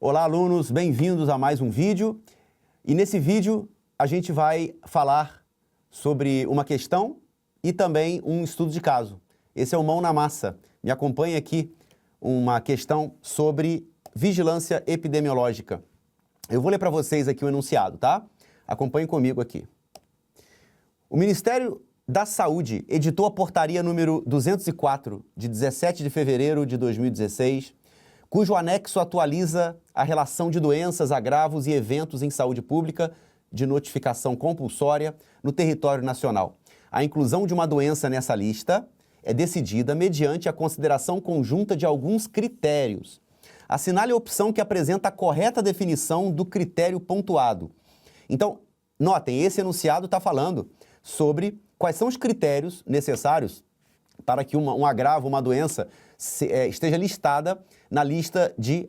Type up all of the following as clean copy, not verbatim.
Olá, alunos, bem-vindos a mais um vídeo. E nesse vídeo a gente vai falar sobre uma questão e também um estudo de caso. Esse é o Mão na Massa. Me acompanha aqui uma questão sobre vigilância epidemiológica. Eu vou ler para vocês aqui o enunciado, tá? Acompanhem comigo aqui. O Ministério da Saúde editou a portaria número 204, de 17 de fevereiro de 2016, cujo anexo atualiza a relação de doenças, agravos e eventos em saúde pública de notificação compulsória no território nacional. A inclusão de uma doença nessa lista é decidida mediante a consideração conjunta de alguns critérios. Assinale a opção que apresenta a correta definição do critério pontuado. Então, notem, esse enunciado está falando sobre quais são os critérios necessários para que um agravo, uma doença, esteja listada na lista de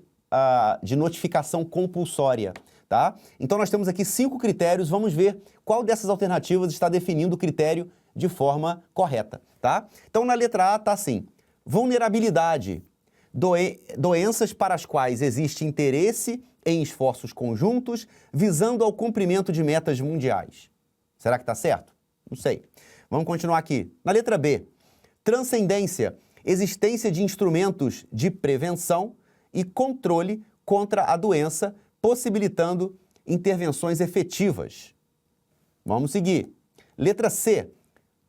notificação compulsória, tá? Então, nós temos aqui 5 critérios, vamos ver qual dessas alternativas está definindo o critério de forma correta, tá? Então, na letra A está assim, vulnerabilidade, doenças para as quais existe interesse em esforços conjuntos, visando ao cumprimento de metas mundiais. Será que está certo? Não sei. Vamos continuar aqui. Na letra B, transcendência, existência de instrumentos de prevenção e controle contra a doença, possibilitando intervenções efetivas. Vamos seguir. Letra C,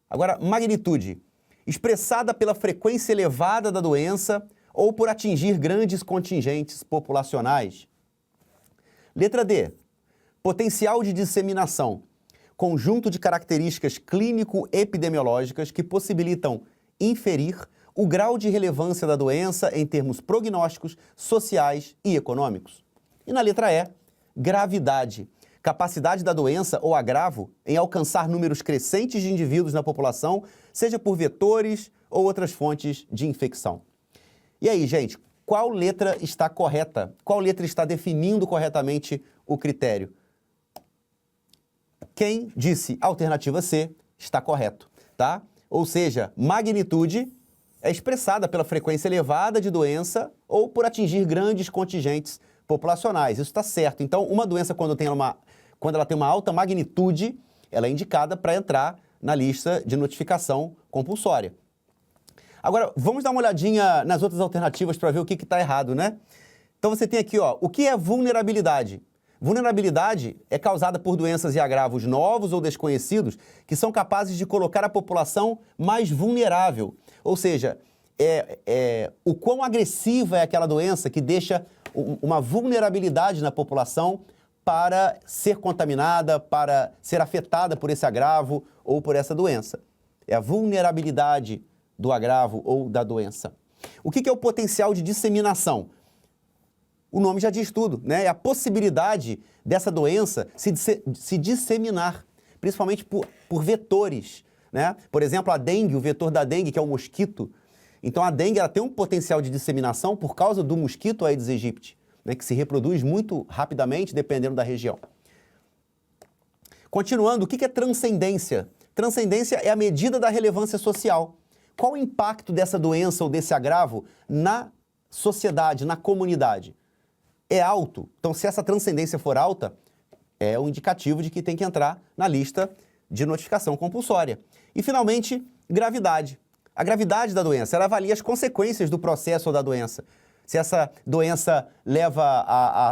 agora magnitude, expressada pela frequência elevada da doença ou por atingir grandes contingentes populacionais. Letra D, potencial de disseminação, conjunto de características clínico-epidemiológicas que possibilitam inferir o grau de relevância da doença em termos prognósticos, sociais e econômicos. E na letra E, gravidade, capacidade da doença ou agravo em alcançar números crescentes de indivíduos na população, seja por vetores ou outras fontes de infecção. E aí, gente, qual letra está correta? Qual letra está definindo corretamente o critério? Quem disse alternativa C está correto, tá? Ou seja, magnitude é expressada pela frequência elevada de doença ou por atingir grandes contingentes populacionais. Isso está certo. Então, uma doença, quando ela tem uma alta magnitude, ela é indicada para entrar na lista de notificação compulsória. Agora, vamos dar uma olhadinha nas outras alternativas para ver o que está errado, né? Então, você tem aqui, ó, o que é vulnerabilidade? Vulnerabilidade é causada por doenças e agravos novos ou desconhecidos que são capazes de colocar a população mais vulnerável. Ou seja, o quão agressiva é aquela doença que deixa uma vulnerabilidade na população para ser contaminada, para ser afetada por esse agravo ou por essa doença. É a vulnerabilidade do agravo ou da doença. O que é o potencial de disseminação? O nome já diz tudo, né? É a possibilidade dessa doença se disseminar, principalmente por vetores, né? Por exemplo, a dengue, o vetor da dengue, que é o mosquito. Então, a dengue ela tem um potencial de disseminação por causa do mosquito Aedes aegypti, né? Que se reproduz muito rapidamente, dependendo da região. Continuando, o que é transcendência? Transcendência é a medida da relevância social. Qual o impacto dessa doença ou desse agravo na sociedade, na comunidade? É alto. Então, se essa transcendência for alta, é um indicativo de que tem que entrar na lista de notificação compulsória. E, finalmente, gravidade. A gravidade da doença, ela avalia as consequências do processo ou da doença. Se essa doença leva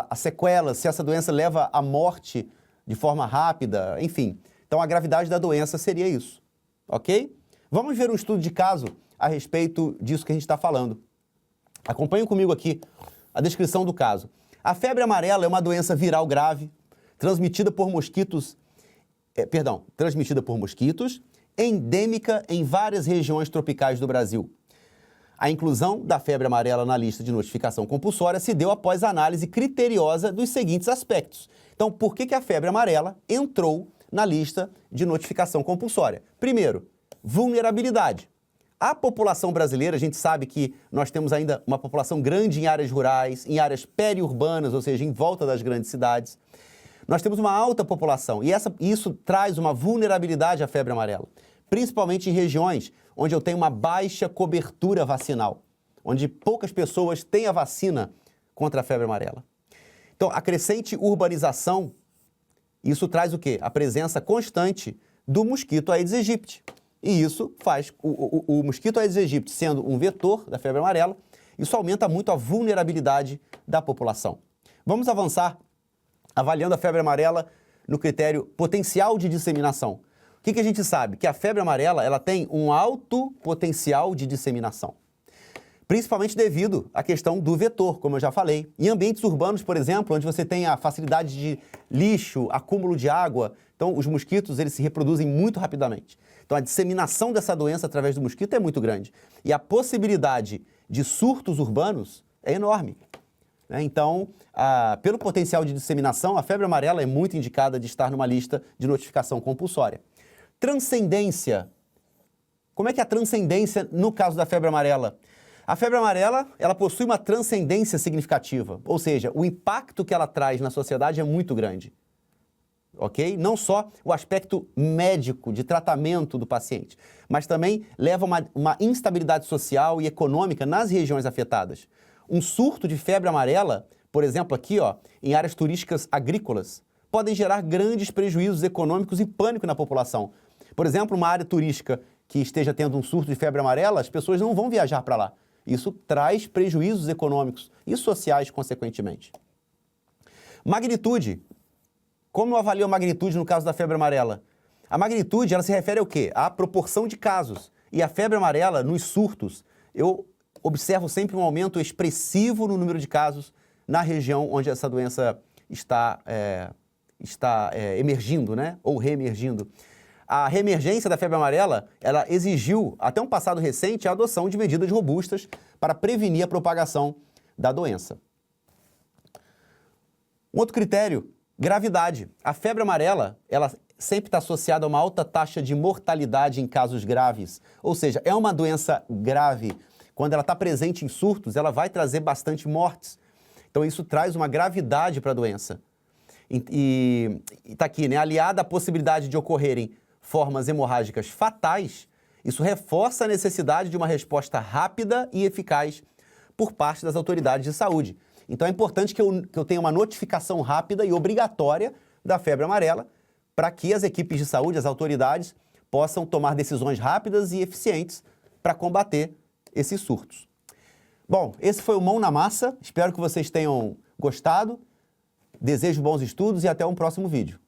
a sequelas, se essa doença leva à morte de forma rápida, enfim. Então, a gravidade da doença seria isso, ok? Vamos ver um estudo de caso a respeito disso que a gente está falando. Acompanhem comigo aqui a descrição do caso. A febre amarela é uma doença viral grave, transmitida por mosquitos, endêmica em várias regiões tropicais do Brasil. A inclusão da febre amarela na lista de notificação compulsória se deu após a análise criteriosa dos seguintes aspectos. Então, por que a febre amarela entrou na lista de notificação compulsória? Primeiro, vulnerabilidade. A população brasileira, a gente sabe que nós temos ainda uma população grande em áreas rurais, em áreas periurbanas, ou seja, em volta das grandes cidades. Nós temos uma alta população e isso traz uma vulnerabilidade à febre amarela, principalmente em regiões onde eu tenho uma baixa cobertura vacinal, onde poucas pessoas têm a vacina contra a febre amarela. Então, a crescente urbanização, isso traz o quê? A presença constante do mosquito Aedes aegypti. E isso faz o mosquito Aedes aegypti sendo um vetor da febre amarela, isso aumenta muito a vulnerabilidade da população. Vamos avançar avaliando a febre amarela no critério potencial de disseminação. O que a gente sabe? Que a febre amarela ela tem um alto potencial de disseminação, principalmente devido à questão do vetor, como eu já falei. Em ambientes urbanos, por exemplo, onde você tem a facilidade de lixo, acúmulo de água, então os mosquitos eles se reproduzem muito rapidamente. Então a disseminação dessa doença através do mosquito é muito grande. E a possibilidade de surtos urbanos é enorme. Então, pelo potencial de disseminação, a febre amarela é muito indicada de estar numa lista de notificação compulsória. Transcendência. Como é que é a transcendência no caso da febre amarela? A febre amarela, ela possui uma transcendência significativa, ou seja, o impacto que ela traz na sociedade é muito grande. Ok? Não só o aspecto médico de tratamento do paciente, mas também leva a uma instabilidade social e econômica nas regiões afetadas. Um surto de febre amarela, por exemplo, aqui, em áreas turísticas agrícolas, podem gerar grandes prejuízos econômicos e pânico na população. Por exemplo, uma área turística que esteja tendo um surto de febre amarela, as pessoas não vão viajar para lá. Isso traz prejuízos econômicos e sociais, consequentemente. Magnitude. Como eu avalio a magnitude no caso da febre amarela? A magnitude, ela se refere ao quê? À proporção de casos. E a febre amarela, nos surtos, eu observo sempre um aumento expressivo no número de casos na região onde essa doença está emergindo, né? Ou reemergindo. A reemergência da febre amarela, ela exigiu, até um passado recente, a adoção de medidas robustas para prevenir a propagação da doença. Um outro critério, gravidade. A febre amarela, ela sempre está associada a uma alta taxa de mortalidade em casos graves. Ou seja, é uma doença grave. Quando ela está presente em surtos, ela vai trazer bastante mortes. Então, isso traz uma gravidade para a doença. E está aqui, né? Aliada à possibilidade de ocorrerem formas hemorrágicas fatais, isso reforça a necessidade de uma resposta rápida e eficaz por parte das autoridades de saúde. Então é importante que eu tenha uma notificação rápida e obrigatória da febre amarela para que as equipes de saúde, as autoridades, possam tomar decisões rápidas e eficientes para combater esses surtos. Bom, esse foi o Mão na Massa. Espero que vocês tenham gostado. Desejo bons estudos e até um próximo vídeo.